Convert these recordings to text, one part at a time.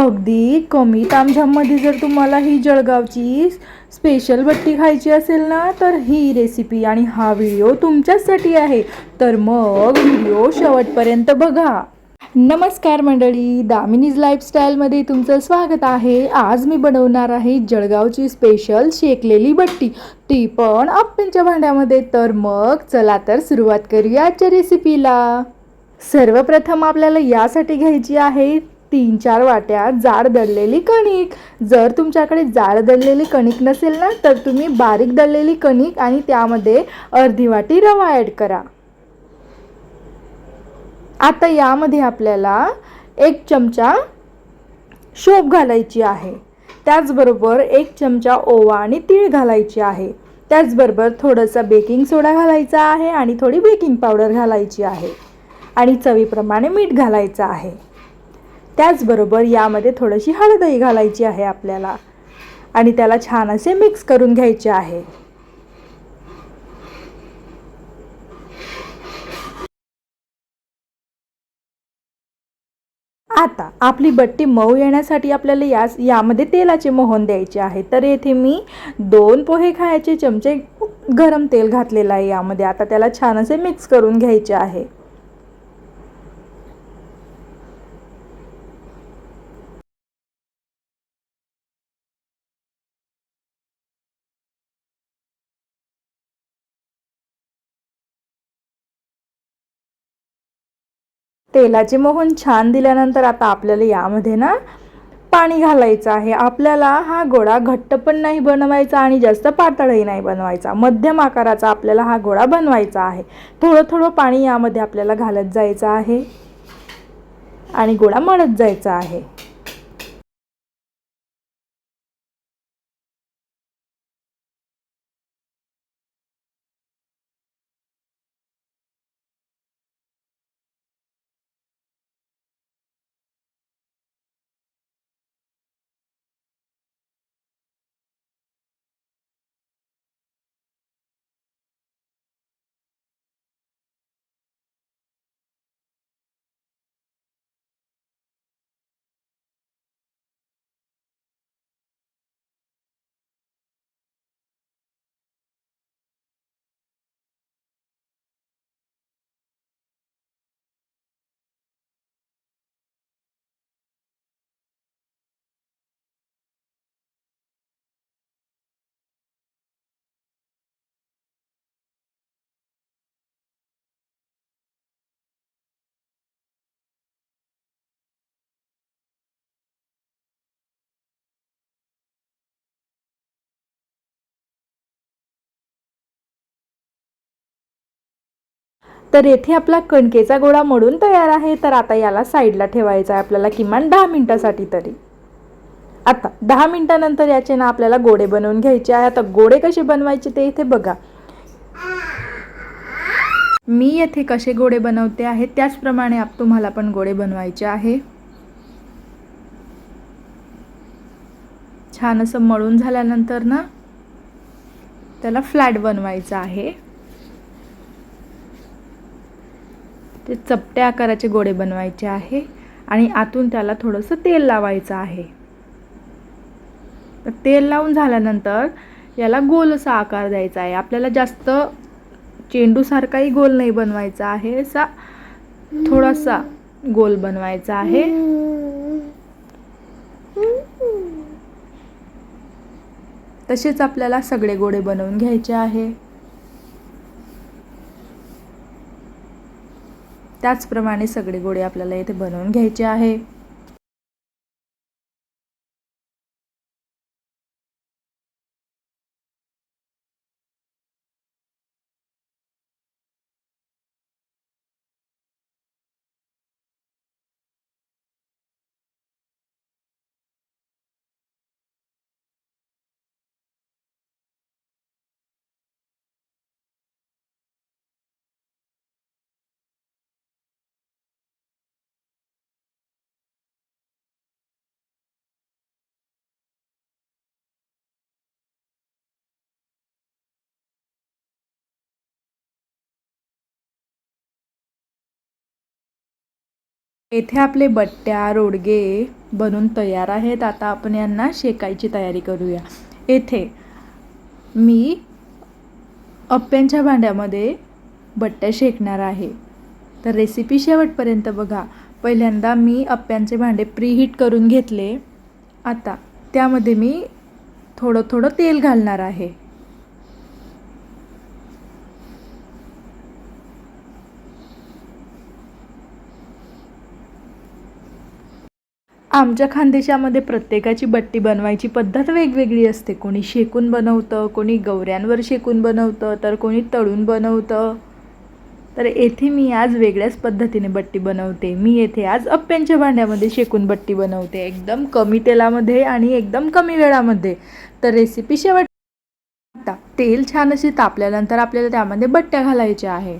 अगदी कमी तामझाममध्ये जर तुम्हाला ही जळगावची स्पेशल बट्टी खायची असेल ना, तर ही रेसिपी आणि हा व्हिडिओ तुमच्यासाठी आहे. तर मग व्हिडिओ शेवटपर्यंत बघा. नमस्कार मंडळी, दामिनीज लाईफस्टाईलमध्ये तुमचं स्वागत आहे. आज मी बनवणार आहे जळगावची स्पेशल शेकलेली बट्टी, ती पण आप्प्यांच्या भांड्यामध्ये. तर मग चला तर सुरुवात करूया आजच्या रेसिपीला. सर्वप्रथम आपल्याला यासाठी घ्यायची आहे 3-4 वाट्या जाड दळलेली कणिक. जर तुमच्याकडे जाड दळलेली कणिक नसेल ना, तर तुम्ही बारीक दळलेली कणिक आणि त्यामध्ये अर्धी वाटी रवा ॲड करा. आता यामध्ये आपल्याला 1 चमचा शोप घालायची आहे. त्याचबरोबर 1 चमचा ओवा आणि तीळ घालायची आहे. त्याचबरोबर थोडासा बेकिंग सोडा घालायचा आहे आणि थोडी बेकिंग पावडर घालायची आहे आणि चवीप्रमाणे मीठ घालायचं आहे. त्याचबरोबर यामध्ये थोडीशी हळदही घालायची आहे आपल्याला आणि त्याला छान असे मिक्स करून घ्यायचे आहे. आता आपली बट्टी मऊ येण्यासाठी आपल्याला यामध्ये तेलाचे मोहन द्यायचे आहे. तर येथे मी 2 पोहे खायचे चमचे गरम तेल घातलेलं आहे यामध्ये. आता त्याला छान असे मिक्स करून घ्यायचे आहे. तेलाचे मोहन छान दिल्यानंतर आता आपल्याला यामध्ये ना पाणी घालायचं आहे. आपल्याला हा गोळा घट्ट पण नाही बनवायचा आणि जास्त पातळही नाही बनवायचा. मध्यम आकाराचा आपल्याला हा गोळा बनवायचा आहे. थोडं थोडं पाणी यामध्ये आपल्याला घालत जायचं आहे आणि गोळा मळत जायचा आहे. तर येथे आपला कणकेचा गोळा मळून तयार आहे. तर आता याला साईडला ठेवायचा आहे आपल्याला किमान 10 मिनिटासाठी तरी. आता 10 मिनिटानंतर याचे ना आपल्याला गोळे बनवून घ्यायचे आहे. आता गोळे कसे बनवायचे ते इथे बघा. मी येथे कसे गोळे बनवते आहे त्याचप्रमाणे तुम्हाला पण गोळे बनवायचे आहे. छान असं मळून झाल्यानंतर ना त्याला फ्लॅट बनवायचं आहे. ते चपट्या आकाराचे गोळे बनवायचे आहे आणि आतून त्याला थोडंसं तेल लावायचं आहे. तेल लावून झाल्यानंतर याला गोल असा आकार द्यायचा आहे. आपल्याला जास्त चेंडूसारखाही गोल नाही बनवायचा आहे, असा थोडासा गोल बनवायचा आहे. तसेच आपल्याला सगळे गोळे बनवून घ्यायचे आहे. त्याचप्रमाणे सगळे गोळे आपल्याला इथे बनवून घ्यायचे आहे. येथे आपले बट्ट्या रोडगे बनून तयार आहेत. आता आपण यांना शेकायची तयारी करूया. येथे मी अप्प्यांच्या भांड्यामध्ये बट्ट्या शेकणार आहे. तर रेसिपी शेवटपर्यंत बघा. पहिल्यांदा मी अप्प्यांचे भांडे प्रीहीट करून घेतले. आता त्यामध्ये मी थोडं थोडं तेल घालणार आहे. आमच्या खानदेशामध्ये प्रत्येकाची बट्टी बनवायची पद्धत वेगवेगळी असते. कोणी शेकून बनवतं, कोणी गवऱ्यांवर शेकून बनवतं, तर कोणी तळून बनवतं. तर येथे मी आज वेगळ्याच पद्धतीने बट्टी बनवते. मी येथे आज अप्प्यांच्या भांड्यामध्ये शेकून बट्टी बनवते, एकदम कमी तेलामध्ये आणि एकदम कमी वेळामध्ये. तर रेसिपी शेवट. आता तेल छान असे तापल्यानंतर आपल्याला त्यामध्ये बट्ट्या घालायच्या आहे.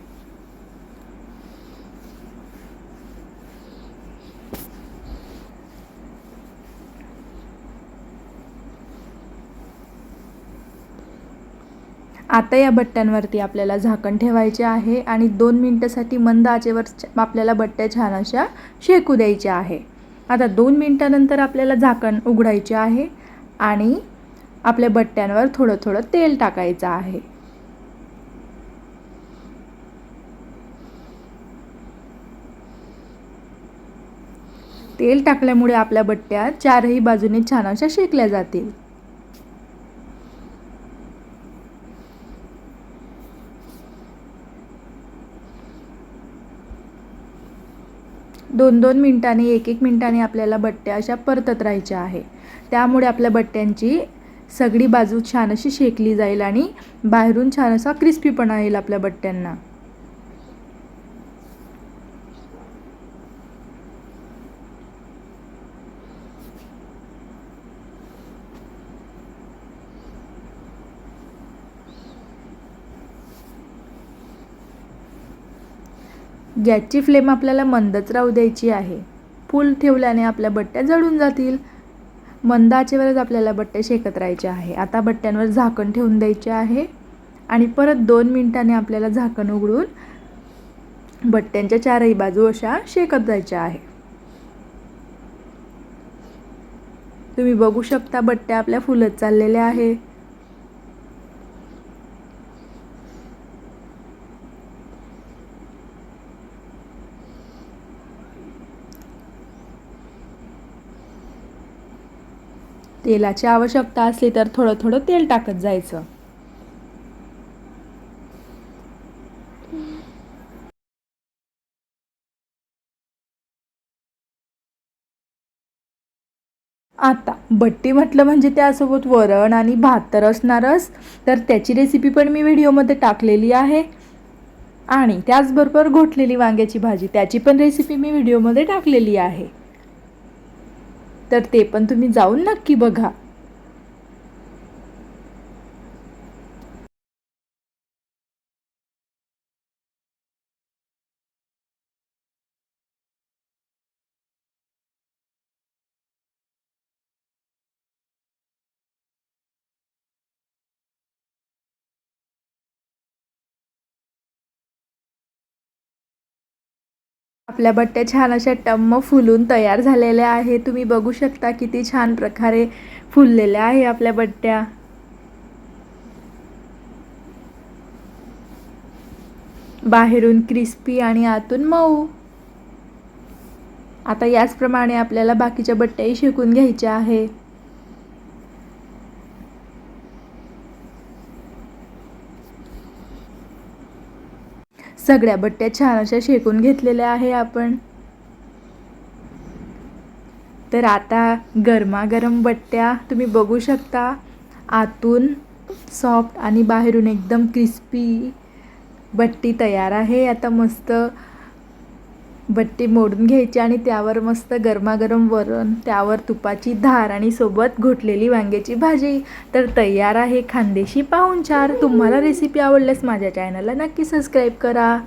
आता या बट्ट्यांवरती आपल्याला झाकण ठेवायचे आहे आणि 2 मिनिटासाठी मंद आचेवर आपल्याला बट्ट्या छान अशा शेकू द्यायच्या आहे. आता 2 मिनिटानंतर आपल्याला झाकण उघडायचे आहे आणि आपल्या बट्ट्यांवर थोडं थोडं तेल टाकायचं आहे. तेल टाकल्यामुळे आपल्या बट्ट्या चारही बाजूने छान अशा शेकल्या जातील. 2-2 मिनिटांनी 1-1 मिनिटांनी आपल्याला बट्ट्या अशा परतत राहायच्या आहे. त्यामुळे आपल्या बट्ट्यांची सगळी बाजू छान अशी शेकली जाईल आणि बाहेरून छान असा क्रिस्पीपणा येईल आपल्या बट्ट्यांना. गॅसची फ्लेम आपल्याला मंदच राहू द्यायची आहे. फुल ठेवल्याने आपल्या बट्ट्या जळून जातील. मंद आचेवरच आपल्याला बट्ट्या शेकत राहायच्या आहे. आता बट्ट्यांवर झाकण ठेवून द्यायचे आहे आणि परत 2 मिनिटांनी आपल्याला झाकण उघडून बट्ट्यांच्या चारही बाजू अशा शेकत जायच्या आहे. तुम्ही बघू शकता बट्ट्या आपल्या फुलत चाललेल्या आहे. तेलाची आवश्यकता असली तर थोडं थोडं तेल टाकत जायचं. आता बट्टी म्हटलं म्हणजे त्यासोबत वरण आणि भात तर असणारच. तर त्याची रेसिपी पण मी व्हिडिओमध्ये टाकलेली आहे आणि त्याचबरोबर घोटलेली वांग्याची भाजी त्याची पण रेसिपी मी व्हिडिओमध्ये टाकलेली आहे. तर ते पण तुम्ही जाऊन नक्की बघा. आपल्या बट्ट्या छान अशा टम्म फुलून तयार झालेल्या आहे. तुम्ही बघू शकता किती छान प्रकारे फुललेल्या आहे आपल्या बट्ट्या. बाहेरून क्रिस्पी आणि आतून मऊ. आता याचप्रमाणे आपल्याला बाकीच्या बट्ट्याही शेकून घ्यायच्या आहे. सगळ्या बट्ट्या छान अशा शेकून घेतलेल्या आहे आपण. तर आता गरमागरम बट्ट्या तुम्ही बघू शकता. आतून सॉफ्ट आणि बाहेरून एकदम क्रिस्पी बट्टी तयार आहे. आता मस्त बट्टी मोडून घ्यायची आणि त्यावर मस्त गरमागरम वरण, त्यावर तुपाची धार आणि सोबत घोटलेली वांग्याची भाजी. तर तयार आहे खानदेशी पाहुणचार. तुम्हाला रेसिपी आवडल्यास माझ्या चॅनलला नक्की सबस्क्राईब करा.